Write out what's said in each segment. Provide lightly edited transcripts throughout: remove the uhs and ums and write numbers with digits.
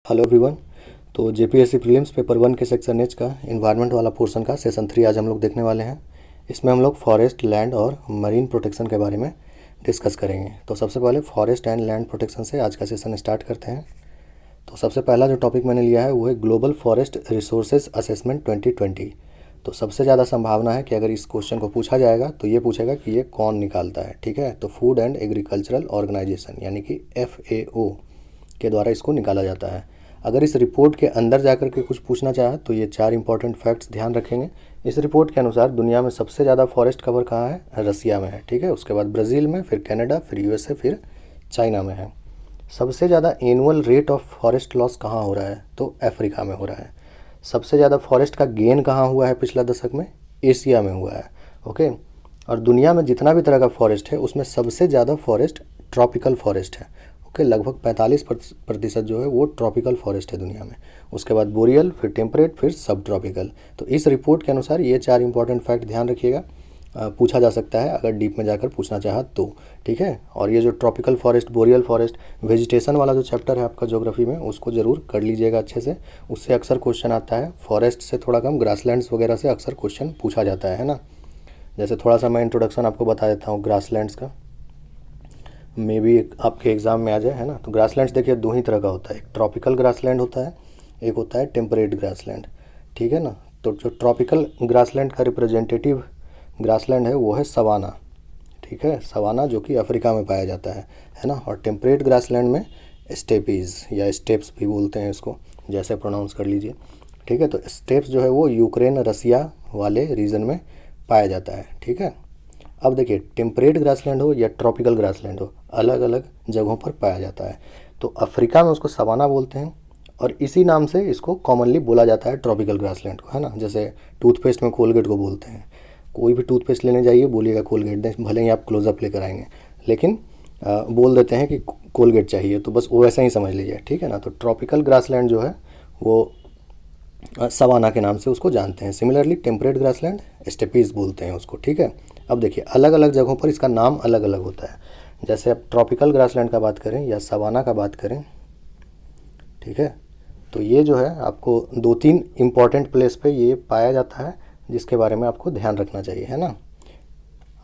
Hello everyone. तो JPSC prelims paper 1 के section H का इन्वायरमेंट वाला पोर्शन का सेशन 3 आज हम लोग देखने वाले हैं। इसमें हम लोग फॉरेस्ट, लैंड और मरीन प्रोटेक्शन के बारे में डिस्कस करेंगे। तो सबसे पहले फॉरेस्ट एंड लैंड प्रोटेक्शन से आज का सेशन स्टार्ट करते हैं। तो सबसे पहला जो टॉपिक मैंने लिया है वो है ग्लोबल फॉरेस्ट रिसोर्सेज असेसमेंट 2020। तो सबसे ज़्यादा संभावना है कि अगर इस क्वेश्चन को पूछा जाएगा तो ये पूछेगा कि ये कौन निकालता है। ठीक है, तो फूड एंड एग्रीकल्चरल ऑर्गेनाइजेशन यानी कि FAO के द्वारा इसको निकाला जाता है। अगर इस रिपोर्ट के अंदर जाकर के कुछ पूछना चाहे तो ये 4 इंपॉर्टेंट फैक्ट्स ध्यान रखेंगे। इस रिपोर्ट के अनुसार दुनिया में सबसे ज़्यादा फॉरेस्ट कवर कहाँ है? रसिया में है। ठीक है, उसके बाद ब्राज़ील में, फिर कनाडा, फिर USA, फिर चाइना में है। सबसे ज़्यादा annual rate of forest loss कहाँ हो रहा है? तो अफ्रीका में हो रहा है। सबसे ज़्यादा फॉरेस्ट का गेन कहाँ हुआ है पिछला दशक में? एशिया में हुआ है। ओके, और दुनिया में जितना भी तरह का फॉरेस्ट है उसमें सबसे ज़्यादा फॉरेस्ट ट्रॉपिकल फॉरेस्ट है। ओके, लगभग 45% जो है वो ट्रॉपिकल फॉरेस्ट है दुनिया में। उसके बाद बोरियल, फिर टेम्परेट, फिर सब ट्रॉपिकल। तो इस रिपोर्ट के अनुसार ये 4 इंपॉर्टेंट फैक्ट ध्यान रखिएगा। पूछा जा सकता है अगर डीप में जाकर पूछना चाहा तो। ठीक है, और ये जो tropical forest, boreal forest, vegetation वाला जो चैप्टर है आपका ज्योग्राफी में, उसको ज़रूर कर लीजिएगा अच्छे से। उससे अक्सर क्वेश्चन आता है। फॉरेस्ट से थोड़ा कम ग्रासलैंड्स वगैरह से अक्सर क्वेश्चन पूछा जाता है ना। जैसे थोड़ा सा मैं इंट्रोडक्शन आपको बता देता हूँ ग्रासलैंड्स का, मे बी आपके एग्ज़ाम में आ जाए, है ना। तो ग्रासलैंड्स देखिए 2 ही तरह का होता है। एक ट्रॉपिकल ग्रासलैंड होता है, एक होता है टेम्परेट ग्रासलैंड। ठीक है ना। तो जो ट्रॉपिकल ग्रासलैंड का रिप्रेजेंटेटिव ग्रासलैंड है वो है सवाना। ठीक है, सवाना जो कि अफ्रीका में पाया जाता है ना। और टेम्परेट ग्रासलैंड में स्टेपीज़ या स्टेप्स भी बोलते हैं इसको, जैसे प्रोनाउंस कर लीजिए। ठीक है, तो स्टेप्स जो है वो यूक्रेन, रसिया वाले रीजन में पाया जाता है। ठीक है, अब देखिए टेम्परेट ग्रासलैंड हो या ट्रॉपिकल ग्रासलैंड हो, अलग अलग जगहों पर पाया जाता है। तो अफ्रीका में उसको सवाना बोलते हैं और इसी नाम से इसको कॉमनली बोला जाता है ट्रॉपिकल ग्रासलैंड को, है ना। जैसे टूथपेस्ट में कोलगेट को बोलते हैं। कोई भी टूथपेस्ट लेने जाइए बोलिएगा कोलगेट दें, भले ही आप क्लोजअप लेकर आएंगे, लेकिन बोल देते हैं कि कोलगेट चाहिए, तो बस वो वैसा ही समझ लीजिए। ठीक है ना। तो ट्रॉपिकल ग्रासलैंड जो है वो सवाना के नाम से उसको जानते हैं। सिमिलरली टेम्परेट ग्रासलैंड स्टेपीज बोलते हैं उसको। ठीक है, अब देखिए अलग अलग जगहों पर इसका नाम अलग अलग होता है। जैसे अब ट्रॉपिकल ग्रासलैंड का बात करें या सवाना का बात करें, ठीक है, तो ये जो है आपको 2-3 इम्पॉर्टेंट प्लेस पे ये पाया जाता है जिसके बारे में आपको ध्यान रखना चाहिए, है ना।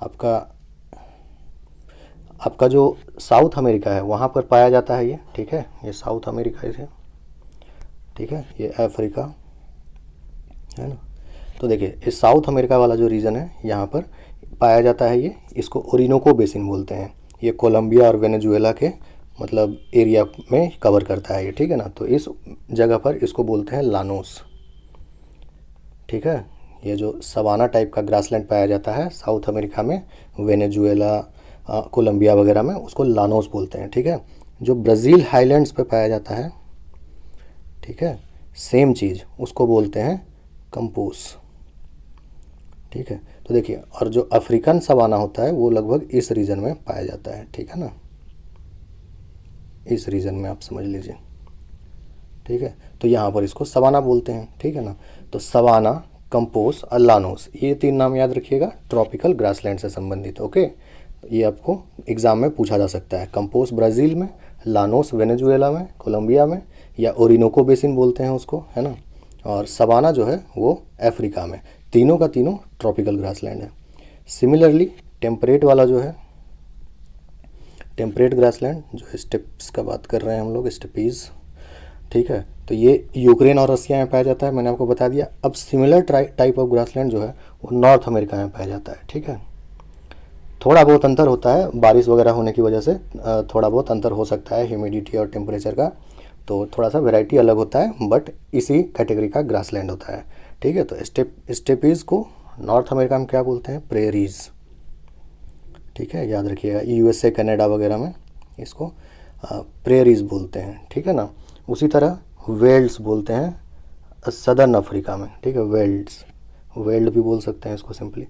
आपका आपका जो साउथ अमेरिका है वहाँ पर पाया जाता है ये। ठीक है, ये साउथ अमेरिका है। ठीक है, ये अफ्रीका है ना। तो देखिए इस साउथ अमेरिका वाला जो रीजन है यहाँ पर पाया जाता है ये, इसको ओरिनोको बेसिन बोलते हैं। ये कोलंबिया और वेनेजुएला के मतलब एरिया में कवर करता है ये। ठीक है ना। तो इस जगह पर इसको बोलते हैं लानोस। ठीक है, ये जो सवाना टाइप का ग्रासलैंड पाया जाता है साउथ अमेरिका में, वेनेजुएला, कोलंबिया वगैरह में, उसको लानोस बोलते हैं। ठीक है, जो ब्राज़ील हाईलैंड्स पे पाया जाता है, ठीक है, सेम चीज़ उसको बोलते हैं कंपोस। ठीक है, तो देखिए और जो अफ्रीकन सवाना होता है वो लगभग इस रीजन में पाया जाता है। ठीक है ना, इस रीजन में आप समझ लीजिए। ठीक है, तो यहाँ पर इसको सवाना बोलते हैं। ठीक है ना। तो सवाना, कंपोस और लानोस, ये 3 नाम याद रखिएगा ट्रॉपिकल ग्रासलैंड से संबंधित। ओके, ये आपको एग्जाम में पूछा जा सकता है। कंपोस ब्राज़ील में, लानोस वेनेजुएला में, कोलंबिया में, या ओरिनोको बेसिन बोलते हैं उसको, है ना। और सवाना जो है वो अफ्रीका में। तीनों का तीनों ट्रॉपिकल ग्रासलैंड है। सिमिलरली टेम्परेट वाला जो है, टेम्परेट ग्रासलैंड जो स्टेप्स का बात कर रहे हैं हम लोग, स्टेपीज़, ठीक है, तो ये यूक्रेन और रसिया में पाया जाता है, मैंने आपको बता दिया। अब सिमिलर टाइप ऑफ ग्रासलैंड जो है वो नॉर्थ अमेरिका में पाया जाता है। ठीक है, थोड़ा बहुत अंतर होता है बारिश वगैरह होने की वजह से, थोड़ा बहुत अंतर हो सकता है ह्यूमिडिटी और टेम्परेचर का, तो थोड़ा सा वैरायटी अलग होता है, बट इसी कैटेगरी का ग्रासलैंड होता है। ठीक है, तो स्टेपीज़ को नॉर्थ अमेरिका में क्या बोलते हैं? प्रेरीज। ठीक है, याद रखिएगा। USA, कनाडा वगैरह में इसको प्रेरीज बोलते हैं। ठीक है ना। उसी तरह वेल्ड्स बोलते हैं सदर्न अफ्रीका में। ठीक है, वेल्ड्स, वेल्ड भी बोल सकते हैं इसको सिंपली।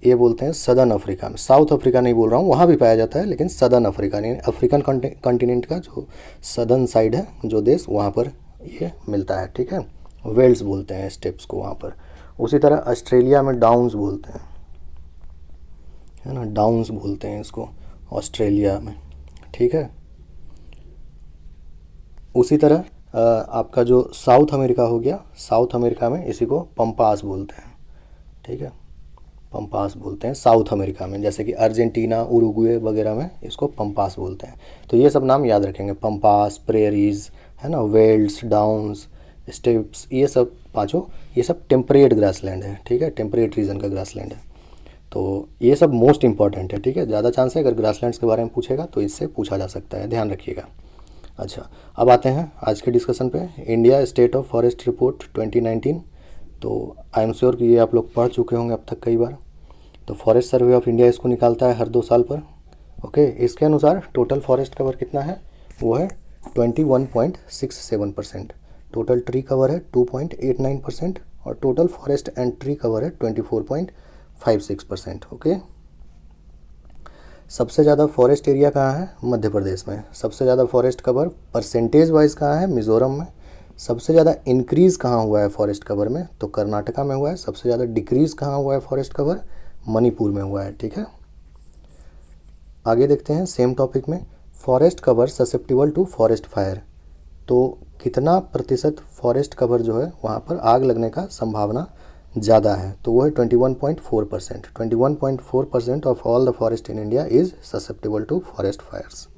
ये बोलते हैं सदर्न अफ्रीका में। साउथ अफ्रीका नहीं बोल रहा हूँ, वहाँ भी पाया जाता है, लेकिन सदर्न अफ्रीका नहीं, अफ्रीकन कॉन्टिनेंट का जो सदर्न साइड है जो देश, वहाँ पर ये मिलता है। ठीक है, वेल्ड्स बोलते हैं स्टेप्स को वहाँ पर। उसी तरह ऑस्ट्रेलिया में डाउन्स बोलते हैं, है ना, डाउन्स बोलते हैं इसको ऑस्ट्रेलिया में। ठीक है, उसी तरह आपका जो साउथ अमेरिका हो गया, साउथ अमेरिका में इसी को पंपास बोलते हैं, ठीक है, पंपास बोलते हैं साउथ अमेरिका में, जैसे कि अर्जेंटीना, उरुग्वे वगैरह में इसको पंपास बोलते हैं। तो ये सब नाम याद रखेंगे, पंपास, प्रेरीज, है ना, वेल्ड्स, डाउन्स, स्टेप्स, ये सब पांचों, ये सब टेम्परेट ग्रासलैंड है, ठीक है, टेम्परेट रीजन का ग्रासलैंड है। तो ये सब मोस्ट इंपॉर्टेंट है, ठीक है, ज़्यादा चांस है अगर ग्रासलैंड्स के बारे में पूछेगा तो इससे पूछा जा सकता है, ध्यान रखिएगा। अच्छा, अब आते हैं आज के डिस्कशन पे, India state of forest report 2019। तो आई एम श्योर कि ये आप लोग पढ़ चुके होंगे अब तक कई बार। तो फॉरेस्ट सर्वे ऑफ इंडिया इसको निकालता है हर 2 साल पर। ओके, इसके अनुसार टोटल फॉरेस्ट कवर कितना है, वो है 21.67%। टोटल ट्री कवर है 2.89% और total forest and tree cover है 24.56%। ओके, सबसे ज़्यादा फॉरेस्ट एरिया कहाँ है, मध्य प्रदेश में। सबसे ज़्यादा फॉरेस्ट कवर परसेंटेज वाइज कहाँ है, मिज़ोरम में। सबसे ज़्यादा इंक्रीज़ कहाँ हुआ है फॉरेस्ट कवर में, तो कर्नाटका में हुआ है। सबसे ज़्यादा डिक्रीज़ कहाँ हुआ है फॉरेस्ट कवर, मणिपुर में हुआ है, ठीक है। आगे देखते हैं सेम टॉपिक में, forest cover susceptible to forest fire. तो कितना प्रतिशत फॉरेस्ट कवर जो है वहाँ पर आग लगने का संभावना ज़्यादा है, तो वो है 21.4%। 21.4% of all the forest in India is susceptible to forest fires.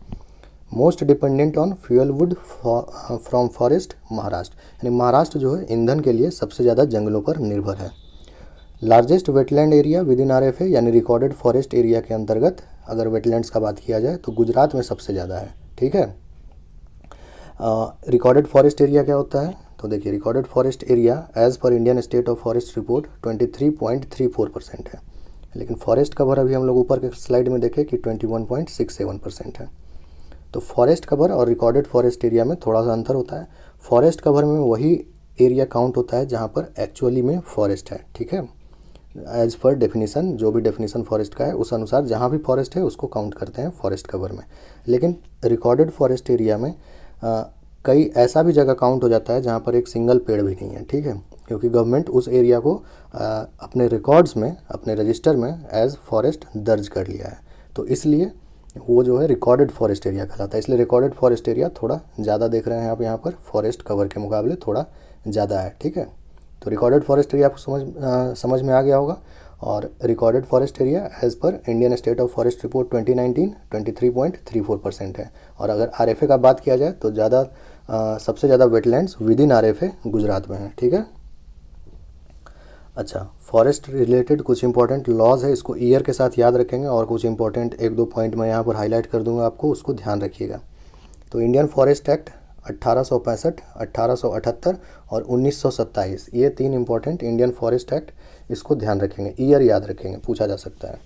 Most dependent on fuel wood from forest, Maharashtra. यानी महाराष्ट्र जो है ईंधन के लिए सबसे ज़्यादा जंगलों पर निर्भर है। Largest wetland area with in RFA यानी रिकॉर्डेड फॉरेस्ट एरिया के अंतर्गत अगर वेटलैंड्स का बात किया जाए तो गुजरात में सबसे ज़्यादा है, ठीक है। रिकॉर्डेड फॉरेस्ट एरिया क्या होता है, तो देखिए recorded forest area as per Indian state of forest report 23.34% है, लेकिन फॉरेस्ट कवर अभी हम लोग ऊपर के स्लाइड में देखें कि 21.67% है। तो फॉरेस्ट कवर और रिकॉर्डेड फॉरेस्ट एरिया में थोड़ा सा अंतर होता है। फॉरेस्ट कवर में वही एरिया काउंट होता है जहाँ पर एक्चुअली में फॉरेस्ट है, ठीक है, एज पर डेफिनीसन, जो भी डेफिनीसन फॉरेस्ट का है उस अनुसार जहाँ भी फॉरेस्ट है उसको काउंट करते हैं फॉरेस्ट कवर में। लेकिन रिकॉर्डेड फॉरेस्ट एरिया में कई ऐसा भी जगह काउंट हो जाता है जहाँ पर एक सिंगल पेड़ भी नहीं है, ठीक है, क्योंकि गवर्नमेंट उस एरिया को अपने रिकॉर्ड्स में, अपने रजिस्टर में एज फॉरेस्ट दर्ज कर लिया है, तो इसलिए वो जो है रिकॉर्डेड फॉरेस्ट एरिया कहलाता है। इसलिए रिकॉर्डेड फॉरेस्ट एरिया थोड़ा ज़्यादा देख रहे हैं आप यहाँ पर, फॉरेस्ट कवर के मुकाबले थोड़ा ज़्यादा है, ठीक है। तो रिकॉर्डेड फॉरेस्ट एरिया आपको समझ में आ गया होगा। और recorded forest area as per Indian state of forest report 2019 23.34% है। और अगर RFA का बात किया जाए तो सबसे ज़्यादा wetlands with in RFA Gujarat में है, ठीक है। अच्छा, फॉरेस्ट रिलेटेड कुछ इंपॉर्टेंट लॉज है, इसको ईयर के साथ याद रखेंगे और कुछ इंपॉर्टेंट 1-2 पॉइंट मैं यहाँ पर हाईलाइट कर दूंगा आपको, उसको ध्यान रखिएगा। तो इंडियन फॉरेस्ट एक्ट 1865, 1878 और 1927, ये 3 इंपॉर्टेंट इंडियन फॉरेस्ट एक्ट, इसको ध्यान रखेंगे, ईयर याद रखेंगे, पूछा जा सकता है।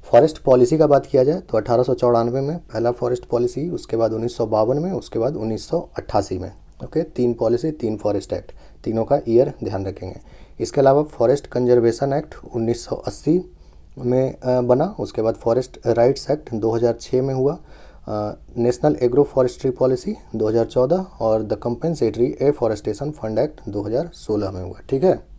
फॉरेस्ट पॉलिसी का बात किया जाए तो 1894 में पहला फॉरेस्ट पॉलिसी, उसके बाद 1952 में, उसके बाद 1988 में। ओके, 3 पॉलिसी, 3 फॉरेस्ट एक्ट, तीनों का ईयर ध्यान रखेंगे। इसके अलावा फॉरेस्ट कंजर्वेशन एक्ट 1980 में बना, उसके बाद फॉरेस्ट राइट्स एक्ट 2006 में हुआ, नेशनल एग्रो फॉरेस्ट्री पॉलिसी 2014 और the compensatory afforestation fund act 2016 में हुआ, ठीक है।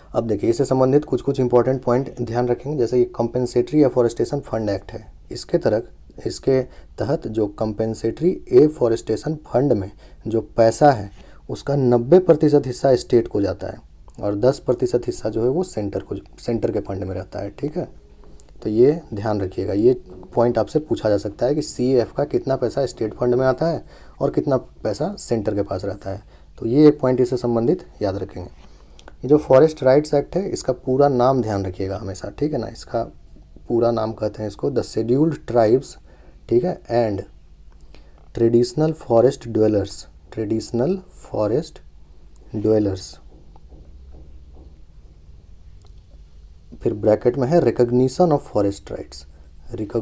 अब देखिए इससे संबंधित कुछ कुछ इंपॉर्टेंट पॉइंट ध्यान रखेंगे, जैसे ये कंपेंसेटरी एफॉरेस्टेशन फंड एक्ट है, इसके तहत जो कंपेंसेटरी एफॉरेस्टेशन फंड में जो पैसा है उसका 90% हिस्सा स्टेट को जाता है और 10% हिस्सा जो है वो सेंटर के फंड में रहता है, ठीक है। तो ये ध्यान रखिएगा, ये पॉइंट आपसे पूछा जा सकता है कि CAF का कितना पैसा स्टेट फंड में आता है और कितना पैसा सेंटर के पास रहता है, तो ये एक पॉइंट इससे संबंधित याद रखेंगे। ये जो फॉरेस्ट राइट्स एक्ट है इसका पूरा नाम ध्यान रखिएगा हमेशा, ठीक है ना, इसका पूरा नाम कहते हैं इसको द शेड्यूल्ड ट्राइब्स, ठीक है, एंड ट्रेडिशनल फॉरेस्ट ड्वेलर्स, फिर ब्रैकेट में है रिकॉग्निशन ऑफ फॉरेस्ट राइट्स, ठीक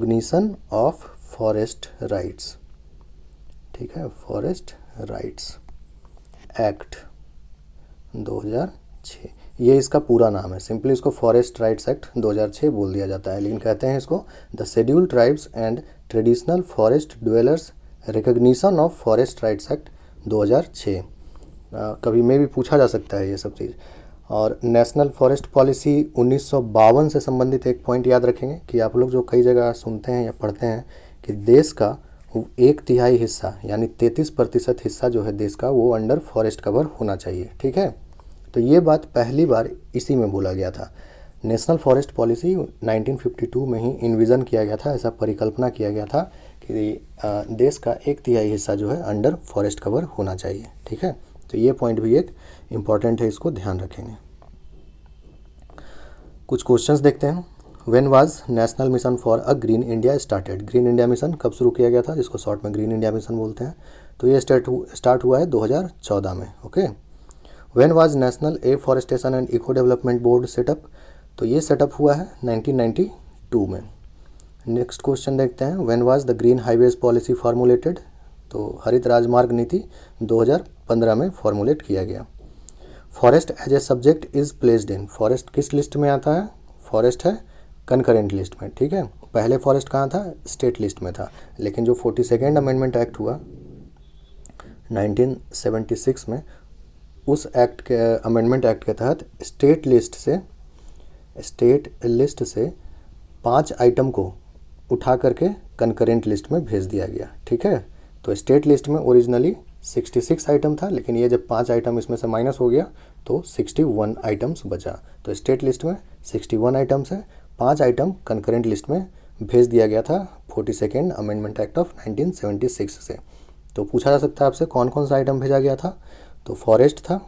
है, फॉरेस्ट राइट्स एक्ट 2006, ये इसका पूरा नाम है। सिंपली इसको फॉरेस्ट राइट्स एक्ट 2006 बोल दिया जाता है, लेकिन कहते हैं इसको the scheduled tribes and traditional forest dwellers recognition of forest rights act 2006। कभी में भी पूछा जा सकता है ये सब चीज़। और नेशनल फॉरेस्ट पॉलिसी 1952 से संबंधित एक पॉइंट याद रखेंगे कि आप लोग जो कई जगह सुनते हैं या पढ़ते हैं कि देश का एक तिहाई हिस्सा यानी 33% हिस्सा जो है देश का वो अंडर फॉरेस्ट कवर होना चाहिए। ठीक है, तो ये बात पहली बार इसी में बोला गया था। नेशनल फॉरेस्ट पॉलिसी 1952 में ही इन्विज़न किया गया था, ऐसा परिकल्पना किया गया था कि देश का एक तिहाई हिस्सा जो है अंडर फॉरेस्ट कवर होना चाहिए। ठीक है, तो ये पॉइंट भी एक इम्पॉर्टेंट है, इसको ध्यान रखेंगे। कुछ क्वेश्चंस देखते हैं। When was national mission for a green India started? Green India mission कब शुरू किया गया था, जिसको शॉर्ट में ग्रीन इंडिया मिशन बोलते हैं? तो ये स्टार्ट हुआ है 2014 में। Okay. When was national afforestation and eco development board set up? तो ये सेटअप हुआ है 1992 में। नेक्स्ट क्वेश्चन देखते हैं। When was the green highways policy formulated? तो हरित राजमार्ग नीति 2015 में फॉर्मुलेट किया गया। Forest as a subject is placed in? Forest किस लिस्ट में आता है? फॉरेस्ट है कंकरेंट लिस्ट में। ठीक है, पहले फॉरेस्ट कहाँ था? स्टेट लिस्ट में था, लेकिन जो 42nd अमेंडमेंट एक्ट हुआ 1976 में, उस एक्ट के अमेंडमेंट एक्ट के तहत स्टेट लिस्ट से 5 आइटम को उठा करके कंकरेंट लिस्ट में भेज दिया गया। ठीक है, तो स्टेट लिस्ट में ओरिजिनली 66 आइटम था, लेकिन ये जब 5 आइटम इसमें से माइनस हो गया तो 61 आइटम्स बचा। तो स्टेट लिस्ट में 61 आइटम्स है, 5 आइटम कंकरेंट लिस्ट में भेज दिया गया था 42nd अमेंडमेंट एक्ट ऑफ 1976 से। तो पूछा जा सकता है आपसे कौन कौन सा आइटम भेजा गया था? तो फॉरेस्ट था,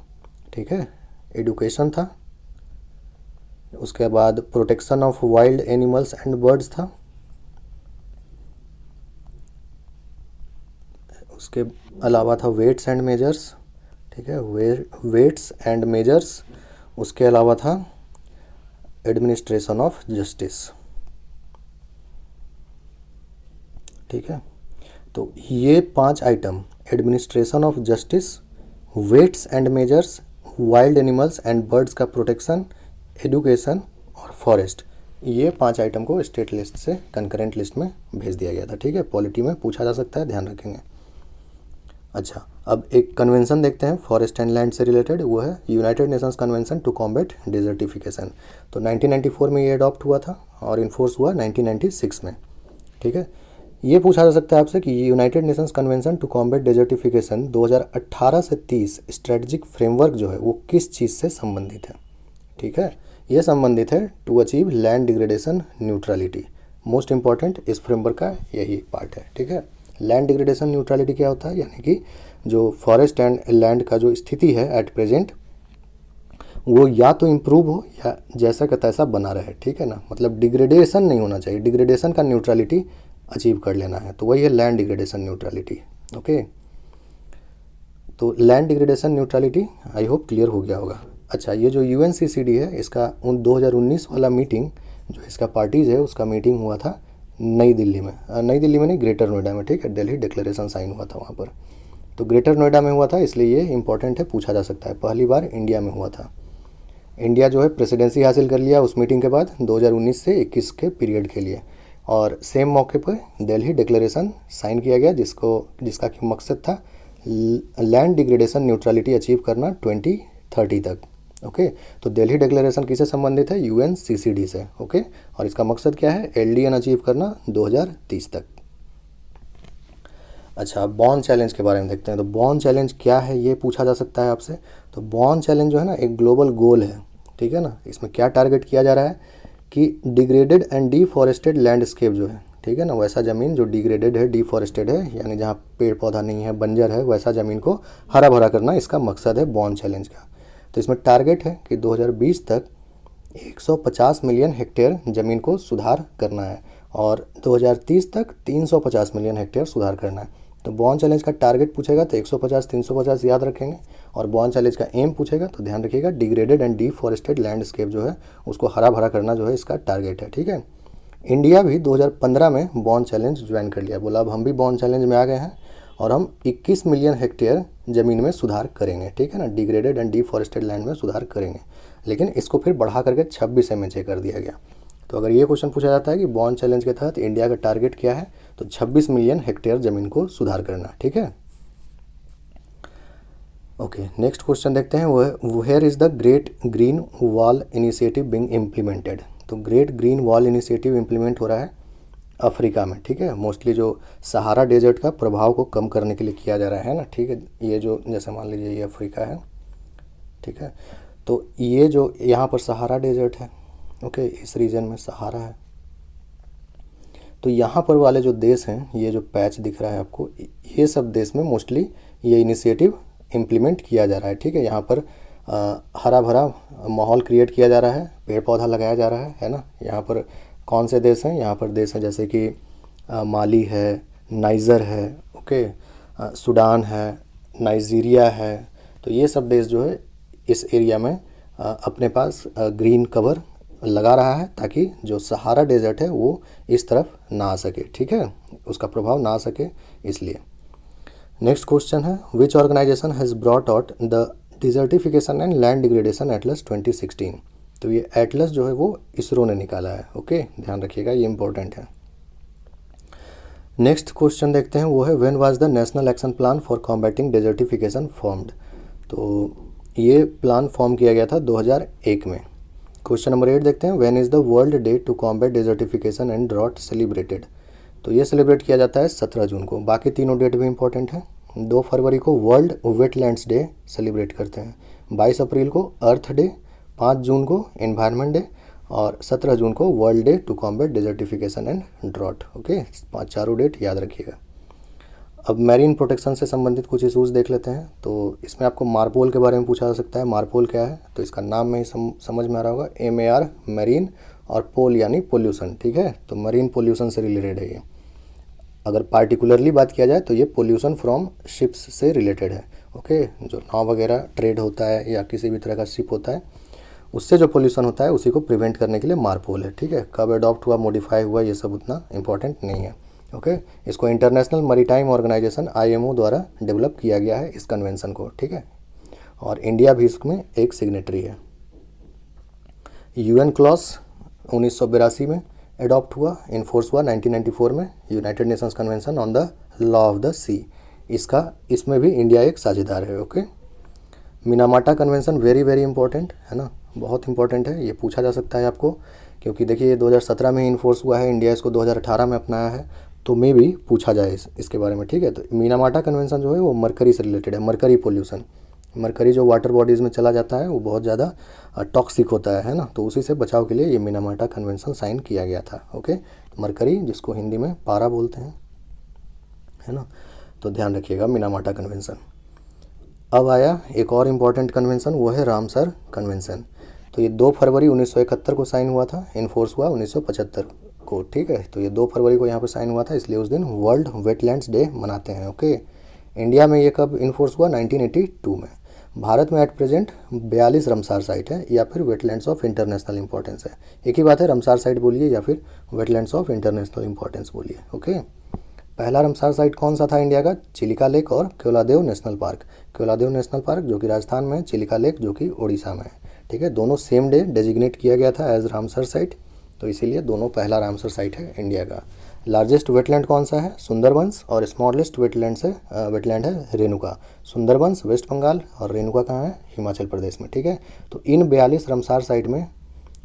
ठीक है, एडुकेशन था, उसके बाद protection of wild animals and birds था, उसके अलावा था वेट्स एंड मेजर्स। ठीक है, वेट्स एंड मेजर्स। उसके अलावा था एडमिनिस्ट्रेशन ऑफ जस्टिस। ठीक है, तो ये 5 item administration of justice, weights and measures, wild animals and birds का प्रोटेक्शन, एडुकेशन और फॉरेस्ट, ये 5 आइटम को स्टेट लिस्ट से कंकरेंट लिस्ट में भेज दिया गया था। ठीक है, पॉलिटी में पूछा जा सकता है, ध्यान रखेंगे। अच्छा, अब एक कन्वेंशन देखते हैं फॉरेस्ट एंड लैंड से रिलेटेड, वो है United Nations convention to combat desertification. तो 1994 में ये अडॉप्ट हुआ था और इन्फोर्स हुआ 1996 में। ठीक है, ये पूछा जा सकता है आपसे कि United Nations convention to combat desertification 2018 से 30 स्ट्रेटजिक फ्रेमवर्क जो है वो किस चीज़ से संबंधित है? ठीक है, ये संबंधित है to achieve land degradation neutrality. Most important इस फ्रेमवर्क का यही पार्ट है। ठीक है, लैंड डिग्रेडेशन न्यूट्रलिटी क्या होता है? यानी कि जो फॉरेस्ट एंड लैंड का जो स्थिति है एट प्रेजेंट, वो या तो इम्प्रूव हो या जैसा का तैसा बना रहे। ठीक है ना, मतलब डिग्रेडेशन नहीं होना चाहिए, डिग्रेडेशन का न्यूट्रलिटी अचीव कर लेना है, तो वही है लैंड डिग्रेडेशन न्यूट्रलिटी। ओके, तो land degradation neutrality I hope clear हो गया होगा। अच्छा, ये जो UNCCD है, इसका 2019 वाला मीटिंग जो इसका पार्टीज़ है उसका मीटिंग हुआ था नई दिल्ली में। नई दिल्ली में नहीं, ग्रेटर नोएडा में। ठीक है, दिल्ली डिक्लेरेशन साइन हुआ था वहाँ पर, तो ग्रेटर नोएडा में हुआ था, इसलिए ये इंपॉर्टेंट है, पूछा जा सकता है। पहली बार इंडिया में हुआ था। इंडिया जो है प्रेसिडेंसी हासिल कर लिया उस मीटिंग के बाद 2019 से 21 के पीरियड के लिए, और सेम मौके पर दिल्ली डिक्लेरेशन साइन किया गया जिसका कि मकसद था लैंड डिग्रेडेशन न्यूट्रलिटी अचीव करना 2030 तक। ओके, तो दिल्ली डिक्लेरेशन किससे संबंधित है? UNCCD से। ओके, और इसका मकसद क्या है? LDN अचीव करना 2030 तक। अच्छा, बॉर्न चैलेंज के बारे में देखते हैं। तो बॉर्न चैलेंज क्या है ये पूछा जा सकता है आपसे। तो बॉर्न चैलेंज जो है ना एक ग्लोबल गोल है। ठीक है ना, इसमें क्या टारगेट किया जा रहा है कि डिग्रेडेड एंड डिफॉरेस्टेड लैंडस्केप जो है, ठीक है ना, वैसा ज़मीन जो डिग्रेडेड है, डिफॉरेस्टेड है, यानी जहाँ पेड़ पौधा नहीं है, बंजर है, वैसा ज़मीन को हरा भरा करना इसका मकसद है बॉर्न चैलेंज का। तो इसमें टारगेट है कि 2020 तक 150 मिलियन हेक्टेयर ज़मीन को सुधार करना है और 2030 तक 350 मिलियन हेक्टेयर सुधार करना है। तो बॉर्न चैलेंज का टारगेट पूछेगा तो 150 350 याद रखेंगे, और बॉर्न चैलेंज का एम पूछेगा तो ध्यान रखिएगा डिग्रेडेड एंड डिफॉरेस्टेड लैंडस्केप जो है उसको हरा भरा करना जो है इसका टारगेट है। ठीक है, इंडिया भी 2015 में बॉर्न चैलेंज ज्वाइन कर लिया, बोला अब हम भी बॉर्न चैलेंज में आ गए हैं और हम 21 मिलियन हेक्टेयर ज़मीन में सुधार करेंगे। ठीक है ना, डिग्रेडेड एंड डिफॉरेस्टेड लैंड में सुधार करेंगे, लेकिन इसको फिर बढ़ा करके 26 MHA कर दिया गया। तो अगर ये क्वेश्चन पूछा जाता है कि बॉर्न चैलेंज के तहत इंडिया का टारगेट क्या है, तो 26 मिलियन हेक्टेयर ज़मीन को सुधार करना। ठीक है, ओके, नेक्स्ट क्वेश्चन देखते हैं, वो है where is the great green wall initiative being implemented. तो great green wall initiative implement हो रहा है अफ्रीका में, ठीक है। मोस्टली जो सहारा डेजर्ट का प्रभाव को कम करने के लिए किया जा रहा है ना, ठीक है। ये जो जैसे मान लीजिए ये अफ्रीका है, ठीक है। तो ये जो यहाँ पर सहारा डेजर्ट है, ओके, इस रीजन में सहारा है। तो यहाँ पर वाले जो देश हैं, ये जो पैच दिख रहा है आपको, ये सब देश में मोस्टली ये इनिशिएटिव इम्प्लीमेंट किया जा रहा है, ठीक है। यहाँ पर हरा भरा माहौल क्रिएट किया जा रहा है, पेड़ पौधा लगाया जा रहा है ना। यहाँ पर कौन से देश हैं, यहाँ पर देश हैं जैसे कि माली है, नाइजर है, ओके, सूडान है, नाइजीरिया है। तो ये सब देश जो है इस एरिया में अपने पास ग्रीन कवर लगा रहा है, ताकि जो सहारा डेजर्ट है वो इस तरफ ना आ सके, ठीक है, उसका प्रभाव ना आ सके, इसलिए। नेक्स्ट क्वेश्चन है, which organisation has brought out the desertification and land degradation atlas 2016। तो ये एटलस जो है वो इसरो ने निकाला है, ओके, ध्यान रखिएगा, ये इंपॉर्टेंट है। नेक्स्ट क्वेश्चन देखते हैं, वो है when was the national action plan for combating desertification formed. तो ये प्लान फॉर्म किया गया था 2001 में। क्वेश्चन नंबर 8 देखते हैं, when is the world day to combat desertification and drought celebrated. तो ये सेलिब्रेट किया जाता है 17 जून को। बाकी तीनों डेट भी इंपॉर्टेंट है। 2 फरवरी को वर्ल्ड वेटलैंड्स डे सेलिब्रेट करते हैं, 22 अप्रैल को अर्थ डे, 5 जून को एनवायरनमेंट डे और 17 जून को world day to combat desertification and drought, okay. चारों डेट याद रखिएगा। अब मैरीन प्रोटेक्शन से संबंधित कुछ इशूज़ देख लेते हैं। तो इसमें आपको मारपोल के बारे में पूछा जा सकता है। मारपोल क्या है, तो इसका नाम में ही समझ में आ रहा होगा, MAR मैरीन, और पोल यानी पोल्यूशन, ठीक है। तो मरीन पोल्यूशन से रिलेटेड है ये। अगर पार्टिकुलरली बात किया जाए तो ये पोल्यूशन फ्रॉम शिप्स से रिलेटेड है, ओके। जो नाव वगैरह ट्रेड होता है या किसी भी तरह का शिप होता है, उससे जो पोल्यूशन होता है उसी को प्रिवेंट करने के लिए मारपोल है, ठीक है। कब अडॉप्ट हुआ, मॉडिफाई हुआ, ये सब उतना इंपॉर्टेंट नहीं है, ओके। इसको इंटरनेशनल मैरीटाइम ऑर्गेनाइजेशन IMO द्वारा डेवलप किया गया है इस कन्वेंशन को, ठीक है। और इंडिया भी इसमें एक सिग्नेटरी है। UN क्लॉज 1982 में अडॉप्ट हुआ, इन्फोर्स हुआ 1994 में, United Nations convention on the law of the sea. इसमें भी इंडिया एक साझेदार है, okay. Minamata convention very very important है ना, बहुत इंपॉर्टेंट है, ये पूछा जा सकता है आपको, क्योंकि देखिए ये 2017 में इन्फोर्स हुआ है, इंडिया इसको 2018 में अपनाया है, तो मे भी पूछा जाए इसके बारे में, ठीक है। तो मिनामाटा कन्वेंशन जो है वो मरकरी से रिलेटेड है, मरकरी पोल्यूशन। मरकरी जो वाटर बॉडीज़ में चला जाता है वो बहुत ज़्यादा टॉक्सिक होता है ना, तो उसी से बचाव के लिए ये मिनामाटा कन्वेंशन साइन किया गया था, ओके। मरकरी जिसको हिंदी में पारा बोलते हैं, है ना, तो ध्यान रखिएगा मिनामाटा कन्वेंशन। अब आया एक और इम्पॉर्टेंट कन्वेंशन, वो है रामसर कन्वेंशन। तो ये 2 फरवरी 1971 को साइन हुआ था, इन्फोर्स हुआ 1975 को, ठीक है। तो ये 2 फरवरी को यहाँ पर साइन हुआ था, इसलिए उस दिन वर्ल्ड वेटलैंड्स डे मनाते हैं, ओके। इंडिया में ये कब इन्फोर्स हुआ, 1982 में। भारत में एट प्रेजेंट 42 रमसार साइट है, या फिर वेटलैंड्स ऑफ इंटरनेशनल इंपॉर्टेंस है। एक ही बात है, रमसार साइट बोलिए या फिर वेटलैंड्स ऑफ इंटरनेशनल इंपॉर्टेंस बोलिए, ओके। पहला रमसार साइट कौन सा था इंडिया का, चिलिका लेक और Keoladeo national park. Keoladeo national park जो कि राजस्थान में है, चिलिका लेक जो कि उड़ीसा में है, ठीक है। दोनों सेम डे डेजिग्नेट किया गया था एज रामसर साइट, तो इसीलिए दोनों पहला रामसर साइट है इंडिया का। लार्जेस्ट वेटलैंड कौन सा है, सुंदरबंस, और स्मॉलेस्ट वेटलैंड है रेणुका। सुंदरबंस वेस्ट बंगाल और रेणुका कहाँ है, हिमाचल प्रदेश में, ठीक है। तो इन 42 रमसार साइट में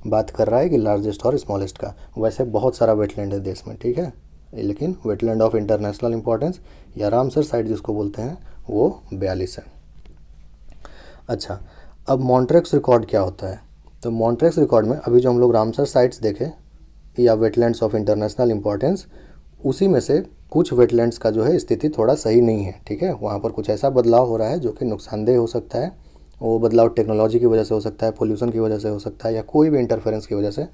बात कर रहा है कि लार्जेस्ट और स्मॉलेस्ट का। वैसे बहुत सारा वेटलैंड है देश में, ठीक है, लेकिन वेटलैंड ऑफ इंटरनेशनल इंपॉर्टेंस या रामसर साइट जिसको बोलते हैं वो 42 है। अच्छा, अब मॉन्ट्रेक्स रिकॉर्ड क्या होता है, तो मॉन्ट्रेक्स रिकॉर्ड में अभी जो हम लोग रामसर साइट्स देखे या वेटलैंड्स ऑफ इंटरनेशनल इंपॉर्टेंस, उसी में से कुछ वेटलैंड्स का जो है स्थिति थोड़ा सही नहीं है, ठीक है। वहाँ पर कुछ ऐसा बदलाव हो रहा है जो कि नुकसानदेह हो सकता है। वो बदलाव टेक्नोलॉजी की वजह से हो सकता है, पोल्यूशन की वजह से हो सकता है, या कोई भी इंटरफेरेंस की वजह से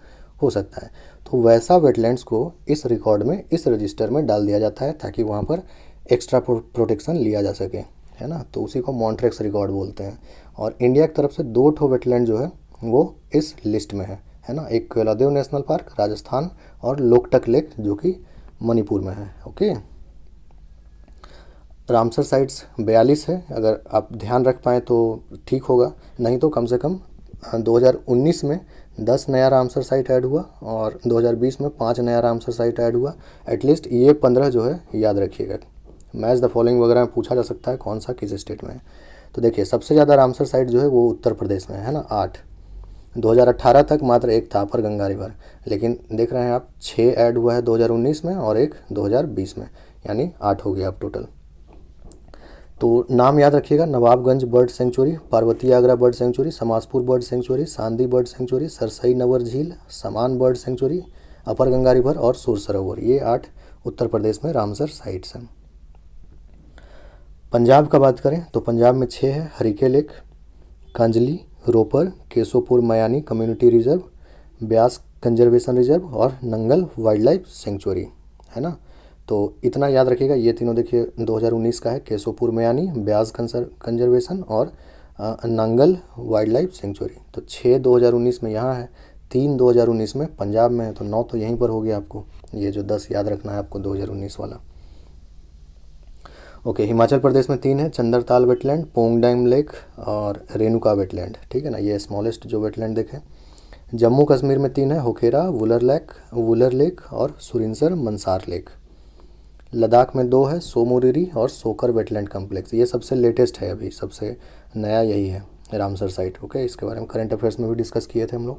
हो सकता है। तो वैसा वेटलैंड्स को इस रिकॉर्ड में, इस रजिस्टर में डाल दिया जाता है, ताकि वहाँ पर एक्स्ट्रा प्रोटेक्शन लिया जा सके, है ना। तो उसी को मॉन्ट्रेक्स रिकॉर्ड बोलते हैं। और इंडिया की तरफ से 2 ठो वेटलैंड जो है वो इस लिस्ट में है ना। एक केवलादेव नेशनल पार्क राजस्थान और लोकटक लेक जो कि मणिपुर में है, ओके। रामसर साइट्स 42 है, अगर आप ध्यान रख पाएँ तो ठीक होगा, नहीं तो कम से कम 2019 में 10 नया रामसर साइट ऐड हुआ और 2020 में 5 नया रामसर साइट ऐड हुआ। एटलीस्ट ये 15 जो है याद रखिएगा। मैच द फॉलोइंग वगैरह में पूछा जा सकता है कौन सा किस स्टेट में है। तो देखिए सबसे ज़्यादा रामसर साइट जो है वो उत्तर प्रदेश में है ना, 8। 2018 तक मात्र एक था अपर गंगा रिवर, लेकिन देख रहे हैं आप 6 ऐड हुआ है 2019 में और एक 2020 में, यानी 8 हो गया अब टोटल। तो नाम याद रखिएगा, Nawabganj bird sanctuary, Parvati Agra bird sanctuary, Samaspur bird sanctuary, Sandi bird sanctuary, Sarsai Nawar झील, Saman bird sanctuary, upper Ganga river और सुर सरोवर, ये 8 उत्तर प्रदेश में रामसर साइट्स हैं। पंजाब का बात करें तो पंजाब में 6 है, Harike lake, Kanjli, Ropar, Keshopur Miani community reserve, Beas conservation reserve और नंगल वाइल्ड लाइफ सेंचुरी, है ना। तो इतना याद रखिएगा, ये तीनों देखिए 2019 का है, केशोपुर मयानी, ब्यास कंजर्वेशन और नंगल वाइल्ड लाइफ सेंचुरी। तो 6 2019 में यहाँ है, 3 2019 में पंजाब में है, तो 9 तो यहीं पर हो गया आपको, ये जो 10 याद रखना है आपको 2019 वाला। ओके, हिमाचल प्रदेश में 3 है, चंदरताल वेटलैंड, पोंग डैम लेक और रेणुका वेटलैंड, ठीक है ना, ये स्मॉलेस्ट जो वेटलैंड देखे। जम्मू कश्मीर में 3 है, होकेरा, वुलर लेक और सुरिनसर मंसार लेक। लद्दाख में 2 है, सोमोरिरी और सोकर वेटलैंड कम्प्लेक्स, ये सबसे लेटेस्ट है, अभी सबसे नया यही है रामसर साइट। ओके, इसके बारे में करंट अफेयर्स में भी डिस्कस किए थे हम लोग।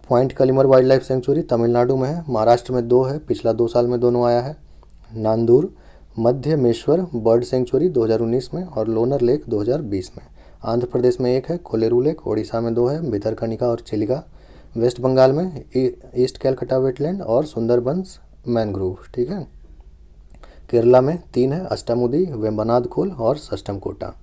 Point Calimere wild life sanctuary Tamil Nadu में है, महाराष्ट्र में 2 है, पिछला 2 साल में दोनों आया है। नांदूर मध्यमेश्वर बर्ड सेंचुरी 2019 में और लोनर लेक 2020 में। आंध्र प्रदेश में 1 है, कोलेरू लेक, ओडिशा में 2 है, भितरकनिका और चिलिका, वेस्ट बंगाल में ईस्ट कैलकटा वेटलैंड और सुंदरबंस मैनग्रोव, ठीक है। केरला में 3 है, अष्टामुदी, वेम्बनाद खोल और सष्टमकोटा।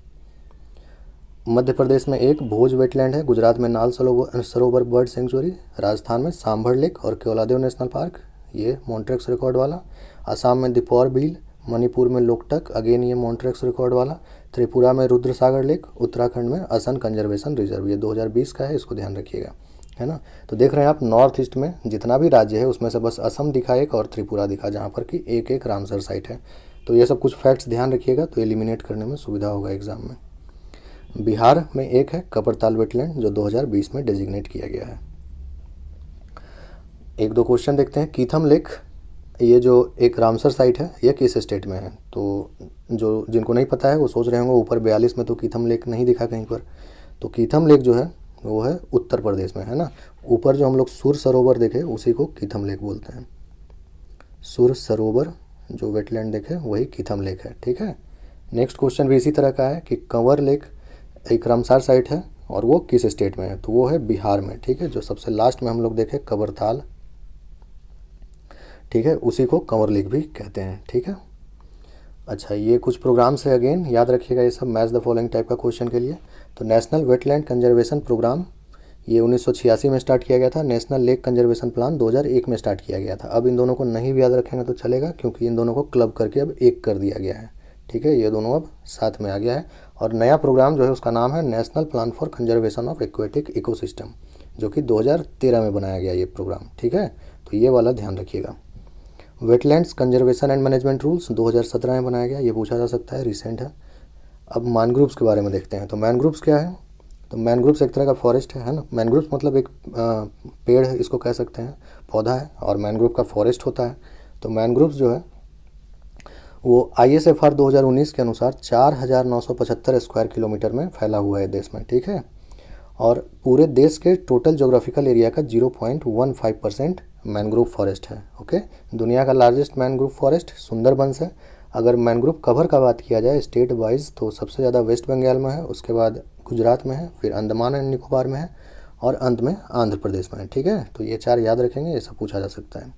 मध्य प्रदेश में 1 भोज वेटलैंड है, गुजरात में नाल सरोवर बर्ड सेंचुरी, राजस्थान में सांभर लेक और केवलादेव नेशनल पार्क, ये मॉन्ट्रेक्स रिकॉर्ड वाला। असम में दीपौर बील, मणिपुर में लोकटक, अगेन ये मॉन्ट्रेक्स रिकॉर्ड वाला। त्रिपुरा में रुद्रसागर लेक, उत्तराखंड में असम कंजर्वेशन रिजर्व, ये 2020 का है, इसको ध्यान रखिएगा, है ना। तो देख रहे हैं आप नॉर्थ ईस्ट में जितना भी राज्य है उसमें से बस असम दिखा एक और त्रिपुरा दिखा, जहाँ पर कि एक एक रामसर साइट है। तो ये सब कुछ फैक्ट्स ध्यान रखिएगा, तो एलिमिनेट करने में सुविधा होगा एग्जाम में। बिहार में 1 है, कपरताल वेटलैंड, जो 2020 में डेजिग्नेट किया गया है। 1-2 क्वेश्चन देखते हैं। कीथम लेक, ये जो एक रामसर साइट है, ये किस स्टेट में है? तो जो जिनको नहीं पता है वो सोच रहे होंगे ऊपर 42 में तो कीथम लेक नहीं दिखा कहीं पर। तो कीथम लेक जो है वो है उत्तर प्रदेश में, है ना। ऊपर जो हम लोग सुर सरोवर देखे उसी को कीथम लेक बोलते हैं। सुर सरोवर जो वेटलैंड देखे वही कीथम लेक है, ठीक है। नेक्स्ट क्वेश्चन भी इसी तरह का है कि कंवर लेक एक रामसर साइट है और वो किस स्टेट में है? तो वो है बिहार में, ठीक है। जो सबसे लास्ट में हम लोग देखे कबरताल, ठीक है, उसी को कंवर लेक भी कहते हैं, ठीक है। अच्छा, ये कुछ प्रोग्राम्स है, अगेन याद रखिएगा ये सब मैच द फॉलोइंग टाइप का क्वेश्चन के लिए। तो नेशनल वेटलैंड कंजर्वेशन प्रोग्राम ये 1986 में स्टार्ट किया गया था। नेशनल लेक कंजर्वेशन प्लान 2001 में स्टार्ट किया गया था। अब इन दोनों को नहीं भी याद रखेंगे तो चलेगा, क्योंकि इन दोनों को क्लब करके अब एक कर दिया गया है, ठीक है। ये दोनों अब साथ में आ गया है। और नया प्रोग्राम जो है उसका नाम है national plan for conservation of aquatic ecosystem, जो कि 2013 में बनाया गया ये प्रोग्राम, ठीक है। तो ये वाला ध्यान रखिएगा। Wetlands conservation and management rules 2017 में बनाया गया, ये पूछा जा सकता है, रिसेंट है। अब मैनग्रोव्स के बारे में देखते हैं। तो मैनग्रोव्स क्या है? तो मैनग्रोव्स एक तरह का फॉरेस्ट है ना। मैनग्रोव्स मतलब एक पेड़ है, इसको कह सकते हैं, पौधा है, और मैनग्रोव का फॉरेस्ट होता है। तो मैनग्रोव्स जो है वो ISFR 2019 के अनुसार 4975 स्क्वायर किलोमीटर में फैला हुआ है देश में, ठीक है। और पूरे देश के टोटल जोग्राफिकल एरिया का 0.15% मैनग्रोव फॉरेस्ट है, ओके। दुनिया का लार्जेस्ट मैनग्रोव फॉरेस्ट सुंदरबंस है। अगर मैनग्रोव कवर का बात किया जाए स्टेट वाइज तो सबसे ज़्यादा वेस्ट बंगाल में है, उसके बाद गुजरात में है, फिर अंडमान एंड निकोबार में है और अंत में आंध्र प्रदेश में है, ठीक है। तो ये 4 याद रखेंगे, ये सब पूछा जा सकता है।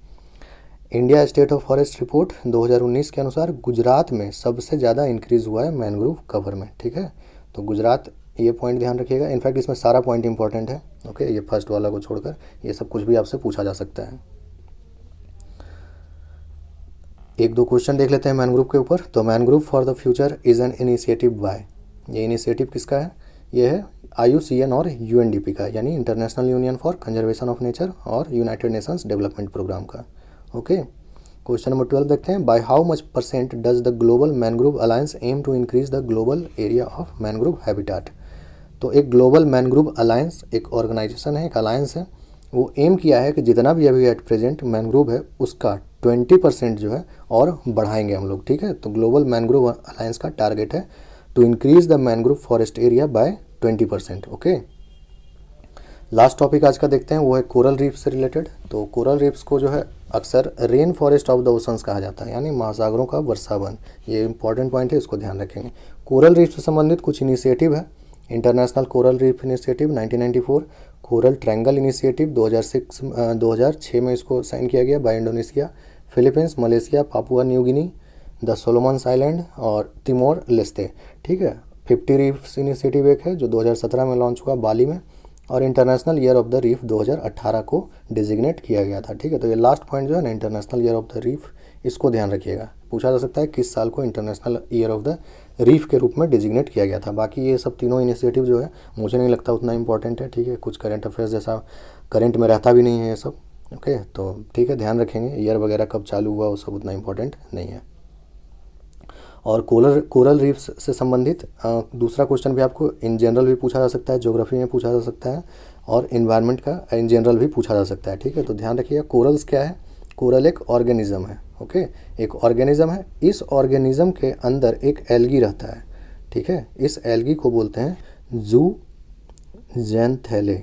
India state of forest report 2019 के अनुसार गुजरात में सबसे ज़्यादा इंक्रीज़ हुआ है मैनग्रोव कवर में, ठीक है। तो गुजरात, ये पॉइंट ध्यान रखिएगा। इनफैक्ट इसमें सारा पॉइंट इंपॉर्टेंट है, ओके। ये फर्स्ट वाला को छोड़कर ये सब कुछ भी आपसे पूछा जा सकता है। 1-2 क्वेश्चन देख लेते हैं मैनग्रोव के ऊपर। तो mangrove for the future is an initiative by, ये इनिशिएटिव किसका है? ये है IUCN और UNDP का, यानी international union for conservation of nature और यूनाइटेड नेशंस डेवलपमेंट प्रोग्राम का, ओके। क्वेश्चन नंबर 12 देखते हैं। By how much % does the global mangrove alliance aim to increase the global area of mangrove habitat? तो एक global mangrove alliance एक organisation है, एक alliance है, वो एम किया है कि जितना भी अभी एट प्रेजेंट मैनग्रोव है उसका 20% जो है और बढ़ाएंगे हम लोग, ठीक है। तो ग्लोबल मैनग्रोव अलायंस का टारगेट है to increase the mangrove forest area by 20%, okay. Last topic आज का देखते हैं, वो है कोरल रीफ से रिलेटेड। तो कोरल रीफ्स को जो है अक्सर rain forest of the oceans कहा जाता है, यानी महासागरों का वर्षावन। ये इंपॉर्टेंट पॉइंट है, इसको ध्यान रखेंगे। कोरल रीफ से संबंधित कुछ इनिशिएटिव है। International coral reef initiative 1994, coral triangle initiative 2006 में इसको साइन किया गया by Indonesia, Philippines, Malaysia, Papua New Guinea, the Solomons island और तिमोर लेस्ते। ठीक है। 50 रीफ्स इनिशिएटिव एक है जो 2017 में लॉन्च हुआ बाली में, और international year of the reef 2018 को डिजिग्नेट किया गया था। ठीक है। तो ये लास्ट पॉइंट जो है ना, international year of the reef, इसको ध्यान रखिएगा। पूछा जा सकता है किस साल को international year of the reef के रूप में डिजिग्नेट किया गया था। बाकी ये सब तीनों इनिशिएटिव जो है मुझे नहीं लगता उतना इंपॉर्टेंट है। ठीक है। कुछ करंट अफेयर्स जैसा करंट में रहता भी नहीं है ये सब। ओके, तो ठीक है, ध्यान रखेंगे। ईयर वगैरह कब चालू हुआ वो सब उतना इंपॉर्टेंट नहीं है। और कोरल रीफ्स से संबंधित दूसरा क्वेश्चन भी आपको इन जनरल भी पूछा जा सकता है, ज्योग्राफी में पूछा जा सकता है, और इन्वायरमेंट का इन जनरल भी पूछा जा सकता है। ठीक है। तो ध्यान रखिएगा, कोरल्स क्या है? कोरल एक ऑर्गेनिज्म है। ओके, एक ऑर्गेनिज्म है। इस ऑर्गेनिज्म के अंदर एक एल्गी रहता है। ठीक है। इस एल्गी को बोलते हैं ज़ूज़ैंथेले,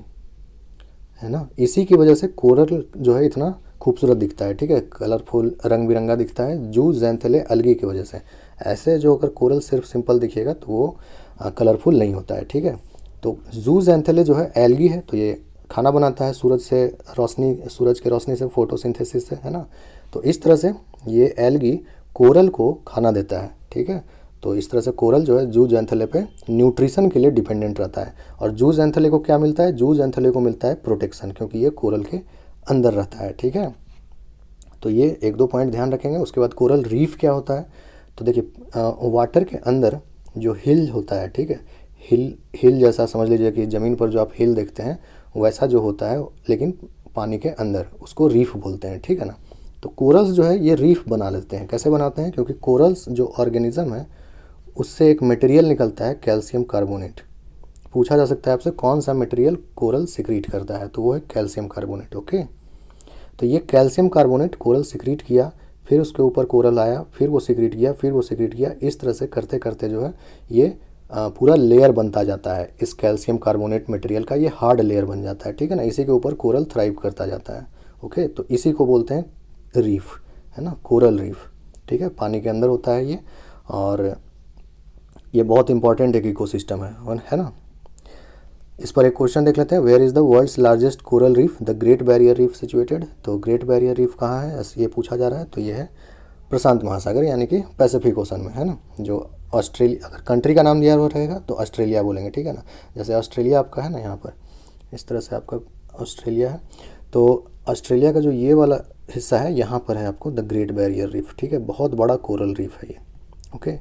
है ना। इसी की वजह से कोरल जो है इतना खूबसूरत दिखता है। ठीक है, कलरफुल, रंग बिरंगा दिखता है ज़ूज़ैंथेले एल्गी की वजह से। ऐसे जो अगर कोरल सिर्फ सिंपल दिखिएगा तो वो कलरफुल नहीं होता है। ठीक है। तो ज़ूज़ैंथेले जो है एल्गी है, तो ये खाना बनाता है सूरज से रोशनी, सूरज की रोशनी से, फोटोसिंथेसिस से, है ना। तो इस तरह से ये एल्गी कोरल को खाना देता है। ठीक है। तो इस तरह से कोरल जो है ज़ूज़ैंथेले पे न्यूट्रिशन के लिए डिपेंडेंट रहता है। और ज़ूज़ैंथेले को क्या मिलता है? ज़ूज़ैंथेले को मिलता है प्रोटेक्शन, क्योंकि ये कोरल के अंदर रहता है। ठीक है। तो ये एक दो पॉइंट ध्यान रखेंगे। उसके बाद कोरल रीफ क्या होता है? तो देखिए, वाटर के अंदर जो हिल होता है, ठीक है, हिल जैसा समझ लीजिए कि ज़मीन पर जो आप हिल देखते हैं वैसा जो होता है, लेकिन पानी के अंदर, उसको रीफ बोलते हैं। ठीक है ना। तो कोरल्स जो है ये रीफ बना लेते हैं। कैसे बनाते हैं? क्योंकि कोरल्स जो ऑर्गेनिज्म है उससे एक मटेरियल निकलता है, कैल्शियम कार्बोनेट। पूछा जा सकता है आपसे कौन सा मटेरियल कोरल सिक्रीट करता है, तो वो है कैल्शियम कार्बोनेट। ओके, तो ये कैल्शियम कार्बोनेट कोरल सिक्रीट किया, फिर उसके ऊपर कोरल आया, फिर वो सिक्रीट किया, फिर वो सिक्रीट किया। इस तरह से करते करते जो है ये पूरा लेयर बनता जाता है इस कैल्शियम कार्बोनेट मटेरियल का। ये हार्ड लेयर बन जाता है। ठीक है ना। इसी के ऊपर कोरल थ्राइव करता जाता है। ओके, तो इसी को बोलते हैं रीफ, है ना, कोरल रीफ। ठीक है, पानी के अंदर होता है ये, और ये बहुत इंपॉर्टेंट एक इकोसिस्टम है ना। इस पर एक क्वेश्चन देख लेते हैं। Where is the world's largest coral reef? The Great Barrier Reef situated. तो ग्रेट बैरियर रीफ कहाँ है, ये पूछा जा रहा है। तो ये है प्रशांत महासागर, यानी कि पैसिफिक ओशन में, है ना। जो ऑस्ट्रेलिया, अगर कंट्री का नाम दिया हुआ रहेगा तो ऑस्ट्रेलिया बोलेंगे। ठीक है ना। जैसे ऑस्ट्रेलिया आपका है ना, यहाँ पर इस तरह से आपका ऑस्ट्रेलिया है। तो ऑस्ट्रेलिया का जो ये वाला हिस्सा है, यहाँ पर है आपको द ग्रेट बैरियर रीफ। ठीक है, बहुत बड़ा कोरल रीफ है ये। ओके,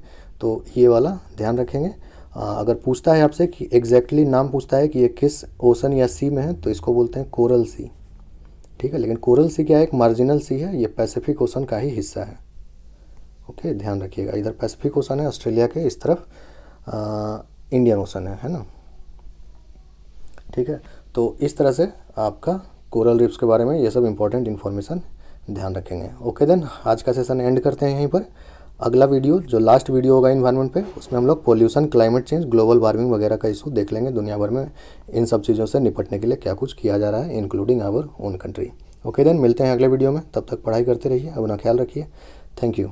तो ये वाला ध्यान रखेंगे। अगर पूछता है आपसे कि एग्जैक्टली नाम पूछता है कि ये किस ओशन या सी में है, तो इसको बोलते हैं कोरल सी। ठीक है, लेकिन कोरल सी क्या है? एक मार्जिनल सी है, ये पैसिफिक ओशन का ही हिस्सा है। ओके, ध्यान रखिएगा। इधर पैसिफिक ओशन है ऑस्ट्रेलिया के, इस तरफ इंडियन ओशन है ना। ठीक है, तो इस तरह से आपका कोरल रीफ्स के बारे में ये सब इंपॉर्टेंट इन्फॉर्मेशन ध्यान रखेंगे। ओके देन, आज का सेशन एंड करते हैं यहीं पर। अगला वीडियो, जो लास्ट वीडियो होगा इन्वायरमेंट पे, उसमें हम लोग pollution, climate change, global warming वगैरह का इशू देख लेंगे। दुनिया भर में इन सब चीज़ों से निपटने के लिए क्या कुछ किया जा रहा है, including our own country. Okay then, मिलते हैं अगले वीडियो में। तब तक पढ़ाई करते रहिए, अपना ख्याल रखिए। Thank you.